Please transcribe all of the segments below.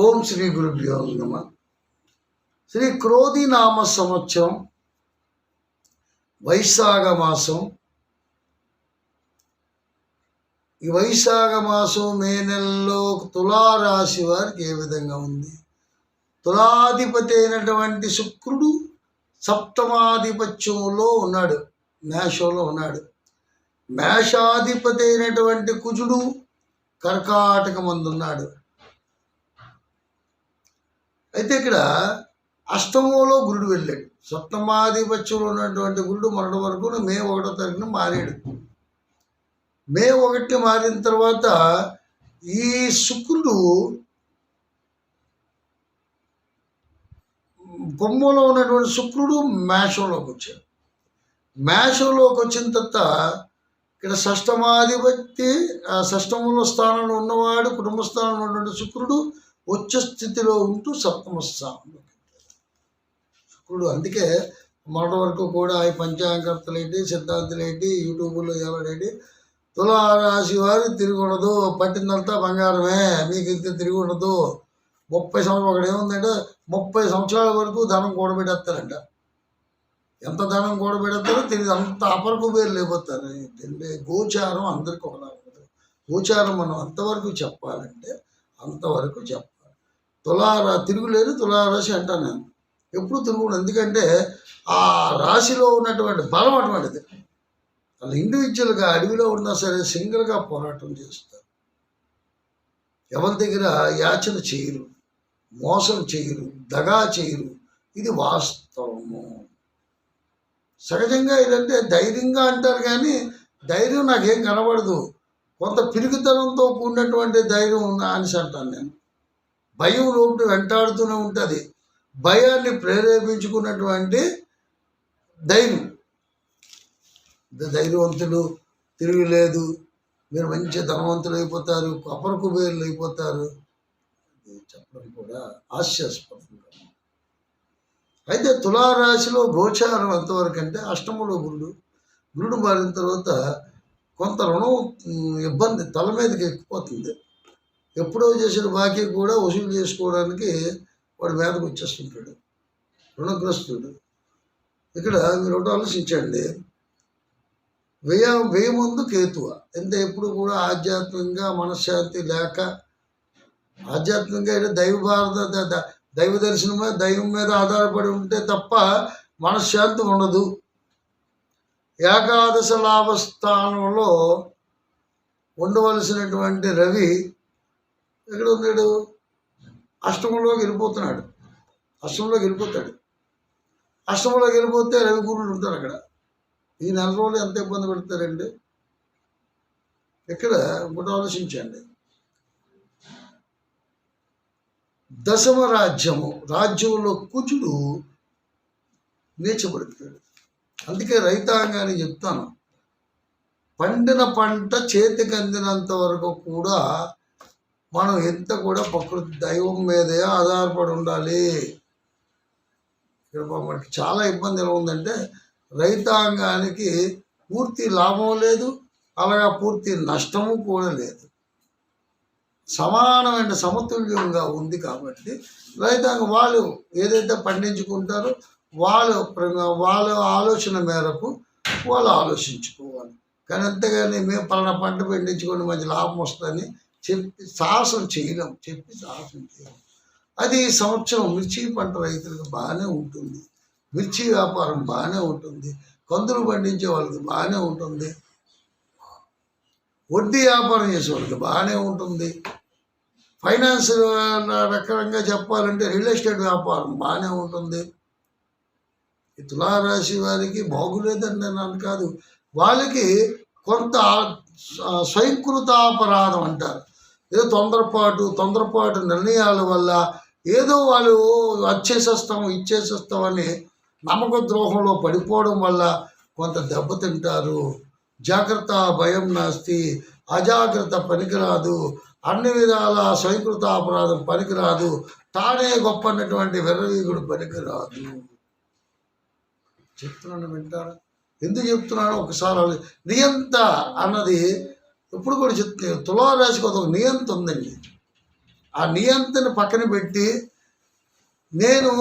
ఓం శ్రీ గురుభ్యో నమః. శ్రీ క్రోధి నామ సంవత్సరం వైశాఖ మాసం. ఈ వైశాఖ మాసం మే నెలలో తులారాశి వారికి ఏ విధంగా ఉంది? తులాధిపతి అయినటువంటి శుక్రుడు సప్తమాధిపత్యములో ఉన్నాడు, మేషంలో ఉన్నాడు. మేషాధిపతి అయినటువంటి కుజుడు కర్కాటకమందు ఉన్నాడు. అయితే ఇక్కడ అష్టమంలో గురుడు వెళ్ళాడు. సప్తమాధిపత్యంలో ఉన్నటువంటి గురుడు మొన్నటి వరకు మే 1వ తారీఖున మారాడు. మే 1 మారిన తర్వాత ఈ శుక్రుడు కుంభంలో ఉన్నటువంటి శుక్రుడు మేషంలోకి వచ్చాడు. మేషంలోకి వచ్చిన తర్వాత ఇక్కడ షష్టమాధిపతి, షష్టమంలో స్థానంలో ఉన్నవాడు, కుటుంబ స్థానంలో ఉన్నటువంటి శుక్రుడు ఉచ్చ స్థితిలో ఉంటూ సప్తమ స్థానంలో శుక్రుడు. అందుకే మొన్నటి వరకు కూడా ఈ పంచాంగకర్తలేంటి, సిద్ధాంతులేంటి, యూట్యూబ్లో ఎవరేంటి, తులారాశి వారు తిరిగి ఉండదు, పట్టిందంతా బంగారమే, మీకు ఇంత తిరిగి ఉండదు. 30 సంవత్సరాలు ఒకటి ఏముందంటే 30 సంవత్సరాల వరకు ధనం కూడబెట్టేస్తారంట. ఎంత ధనం కూడబెడతారో తిరిగి అంత అపరకు పేరు లేకపోతారు. గోచారం అందరికీ ఒకలా ఉండదు. గోచారం మనం అంతవరకు చెప్పాలంటే అంతవరకు చెప్పాలి. తిరుగులేదు తులారాశి అంటాను నేను, ఎప్పుడు తిరుగుడు. ఎందుకంటే ఆ రాశిలో ఉన్నటువంటి బలం అటువంటిది. వాళ్ళు ఇండివిజువల్గా అడవిలో ఉన్నా సరే సింగిల్గా పోరాటం చేస్తారు. ఎవరి దగ్గర యాచన చేయరు, మోసం చేయరు, దగా చేయరు. ఇది వాస్తవము. సహజంగా ఇదంటే ధైర్యంగా అంటారు, కానీ ధైర్యం నాకేం కనబడదు. కొంత పిరుగుతనంతో కూడినటువంటి ధైర్యం అనేసి అంటాను నేను. భయం లోపల వెంటాడుతూనే ఉంటుంది. భయాన్ని ప్రేరేపించుకున్నటువంటి ధైర్యం. ధైర్యవంతులు తిరుగులేదు, మీరు మంచి ధనవంతులు అయిపోతారు, అపర కుబేరులు అయిపోతారు, చెప్పడం కూడా హాస్యాస్పదంగా. అయితే తులారాశిలో గోచారం ఎంతవరకు అంటే అష్టమంలో గురుడు మారిన తర్వాత కొంత రుణం ఇబ్బంది తల మీదకి ఎక్కిపోతుంది. ఎప్పుడో చేసిన బాకీ కూడా వసూలు చేసుకోవడానికి వాడు మీదకి వచ్చేస్తుంటాడు, రుణగ్రస్తుడు. ఇక్కడ మీరు ఒకటి ఆలోచించండి, వ్యయ ముందు కేతువ. ఎంత ఎప్పుడు కూడా ఆధ్యాత్మికంగా మనశ్శాంతి లేక, ఆధ్యాత్మికంగా దైవ దర్శనమే దైవం మీద ఆధారపడి ఉంటే తప్ప మనశ్శాంతి ఉండదు. ఏకాదశ లాభస్థానంలో ఉండవలసినటువంటి రవి ఎక్కడ ఉన్నాడు? అష్టమంలోకి వెళ్ళిపోతున్నాడు. అష్టమంలోకి వెళ్ళిపోతే రవి గురుడు ఉంటారు అక్కడ. ఈ 4 రోజులు ఎంత ఇబ్బంది పెడతారండి. ఇక్కడ ఒకటి ఆలోచించండి, దశమ రాజ్యంలో కుజుడు నీచబడుతాడు. అందుకే రైతాంగాన్ని చెప్తాను, పండిన పంట చేతికి అందినంత వరకు కూడా మనం ఎంత కూడా ప్రకృతి దైవం మీదే ఆధారపడి ఉండాలి. ఇక్కడ మనకి చాలా ఇబ్బంది ఎలా ఉందంటే, రైతాంగానికి పూర్తి లాభం లేదు, అలాగా పూర్తి నష్టము కూడా లేదు. సమానమైన సమతుల్యంగా ఉంది. కాబట్టి రైతాంగం వాళ్ళు ఏదైతే పండించుకుంటారో వాళ్ళ ఆలోచన మేరకు వాళ్ళు ఆలోచించుకోవాలి. కానీ అంతేగాని మేము పలానా పంట పండించుకొని మంచి లాభం వస్తుందని చెప్పి సాహసం చేయలేం. అది సంవత్సరం మిర్చి పంట రైతులకు బాగానే ఉంటుంది, మిర్చి వ్యాపారం బాగానే ఉంటుంది, కందులు పండించే వాళ్ళకి బాగానే ఉంటుంది, వడ్డీ వ్యాపారం చేసే వాళ్ళకి బాగానే ఉంటుంది, ఫైనాన్స్ రకంగా చెప్పాలంటే రియల్ ఎస్టేట్ వ్యాపారం బాగానే ఉంటుంది. ఈ తులారాశి వారికి బాగులేదని నేను కాదు, వాళ్ళకి కొంత స్వయంకృతాపరాధం అంటారు. ఏదో తొందరపాటు నిర్ణయాల వల్ల ఏదో వాళ్ళు ఇచ్చేసేస్తామని నమ్మక ద్రోహంలో పడిపోవడం వల్ల కొంత దెబ్బతింటారు. జాగ్రత్త భయం నాస్తి, అజాగ్రత్త పనికిరాదు, అన్ని విధాల స్వయంకృత అపరాధం పనికిరాదు, తానే గొప్ప అన్నటువంటి వెర్రవీగుడు పనికిరాదు. చెప్తున్నాను, వింటారా? ఎందుకు చెప్తున్నానో ఒకసారి నియంత అన్నది ఎప్పుడు కూడా చెప్తే తులారాశికి ఒక నియంత ఉందండి. ఆ నియంత్రణ పక్కన పెట్టి నేను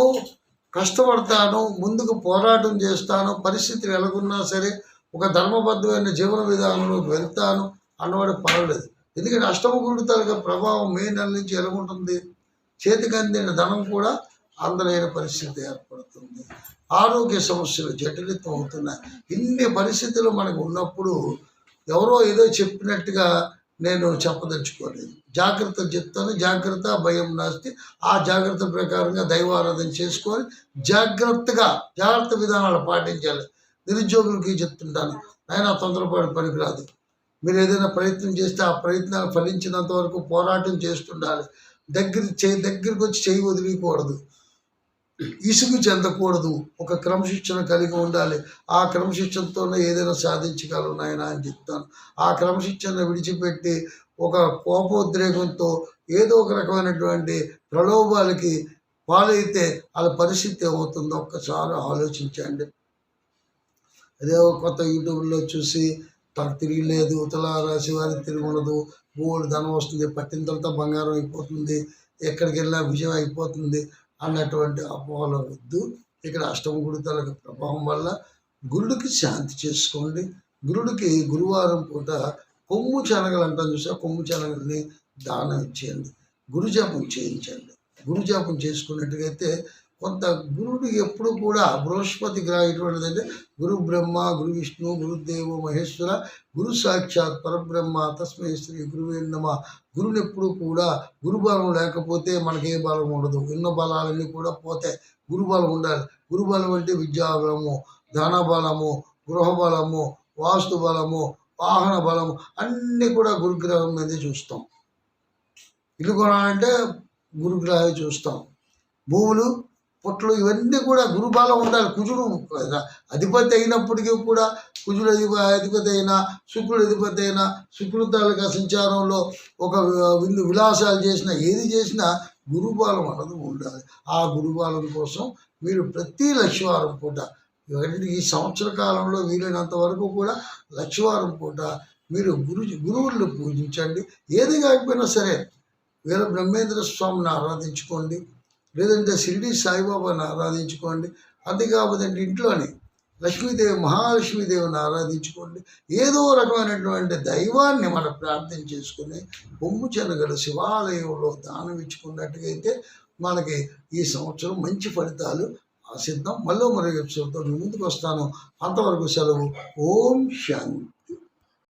కష్టపడతాను, ముందుకు పోరాటం చేస్తాను, పరిస్థితులు ఎలాగున్నా సరే ఒక ధర్మబద్ధమైన జీవన విధానంలోకి వెళ్తాను అన్నవాడు పర్వాలేదు. ఎందుకంటే అష్టమ గురుడు తాలూకా ప్రభావం మే నెల నుంచి ఎలాగుంటుంది, చేతికి అందిన ధనం కూడా అందలేని పరిస్థితి ఏర్పడుతుంది. ఆరోగ్య సమస్యలు జటిలితం అవుతున్నాయి. ఇన్ని పరిస్థితులు మనకు ఉన్నప్పుడు ఎవరో ఏదో చెప్పినట్టుగా నేను చెప్పదలుచుకోలేదు. జాగ్రత్తలు చెప్తాను. జాగ్రత్త భయం నాస్తి. ఆ జాగ్రత్త ప్రకారంగా దైవారాధన చేసుకొని జాగ్రత్త విధానాలు పాటించాలి. నిరుద్యోగులకి చెప్తుంటాను, నాయన తొందరపాటు పనికిరాదు. మీరు ఏదైనా ప్రయత్నం చేస్తే ఆ ప్రయత్నాలు ఫలించినంత వరకు పోరాటం చేస్తుండాలి. దగ్గరికి వచ్చి చేయి వదిలికూడదు, ఇసుగు చెందకూడదు. ఒక క్రమశిక్షణ కలిగి ఉండాలి. ఆ క్రమశిక్షణతోనే ఏదైనా సాధించగలరు నాయన అని చెప్తాను. ఆ క్రమశిక్షణ విడిచిపెట్టి ఒక కోపోద్రేకంతో ఏదో ఒక రకమైనటువంటి ప్రలోభాలకి పాలైతే వాళ్ళ పరిస్థితి ఏమవుతుందో ఒక్కసారి ఆలోచించండి. అదే కొత్త యూట్యూబ్లో చూసి తనకు తిరిగిలేదు, తులారాశి వారికి తిరిగి ఉండదు, భూములు ధనం వస్తుంది, పట్టింతలతో బంగారం అయిపోతుంది, ఎక్కడికి వెళ్ళినా విజయం అయిపోతుంది అన్నటువంటి అపోహలు వద్దు. ఇక్కడ అష్టమ గురు తాలూకా ప్రభావం వల్ల గురుడికి శాంతి చేసుకోండి. గురుడికి గురువారం పూట కొమ్ము శనగలు అంటాం చూసా, కొమ్ము శనగల్ని దానం ఇచ్చేయండి. గురుజాపం చేయించండి. గురుజాపం చేసుకున్నట్టుగైతే కొంత గురుడు ఎప్పుడు కూడా బృహస్పతి గ్రహం ఎటువంటిదంటే గురు బ్రహ్మ, గురు విష్ణు, గురుదేవ మహేశ్వర, గురు సాక్షాత్ పరబ్రహ్మ తస్మై శ్రీ గురువే నమః. గురుని ఎప్పుడు కూడా గురుబలం లేకపోతే మనకే బలం ఉండదు. ఎన్నో బలాలన్నీ కూడా పోతాయి. గురుబలం ఉండాలి. గురుబలం అంటే విద్యాబలము, ధనబలము, గృహబలము, వాస్తు బలము, వాహన బలము అన్నీ కూడా గురుగ్రహం మీదే చూస్తాం. ఇల్లు కొనాలంటే గురుగ్రహం చూస్తాం. భూములు, పుట్లు ఇవన్నీ కూడా గురుబలం ఉండాలి. కుజుడు అధిపతి అయినప్పటికీ కూడా కుజుడు అధిపతి అయినా, శుక్రుడు అధిపతి అయినా, శుక్రుడు తాలూకా సంచారంలో ఒక విలాసాలు చేసినా, ఏది చేసినా గురుబలం అన్నది ఉండాలి. ఆ గురుబలం కోసం మీరు ప్రతి లక్షవారం పూట, ఈ సంవత్సర కాలంలో వీలైనంత వరకు కూడా లక్షవారం పూట మీరు గురువులను పూజించండి. ఏది కాకపోయినా సరే వీర బ్రహ్మేంద్ర స్వామిని ఆరాధించుకోండి, లేదంటే షిరిడి సాయిబాబాని ఆరాధించుకోండి. అది కాకపోతే ఇంట్లోని లక్ష్మీదేవి, మహాలక్ష్మీదేవిని ఆరాధించుకోండి. ఏదో రకమైనటువంటి దైవాన్ని మనం ప్రార్థన చేసుకుని కొమ్ము శనగలు శివాలయంలో దానం ఇచ్చుకున్నట్టుగైతే మనకి ఈ సంవత్సరం మంచి ఫలితాలు ఆశిద్దాం. మరో ఎపిసోడ్తో ముందుకు వస్తాను. అంతవరకు సెలవు. ఓం శాంతి.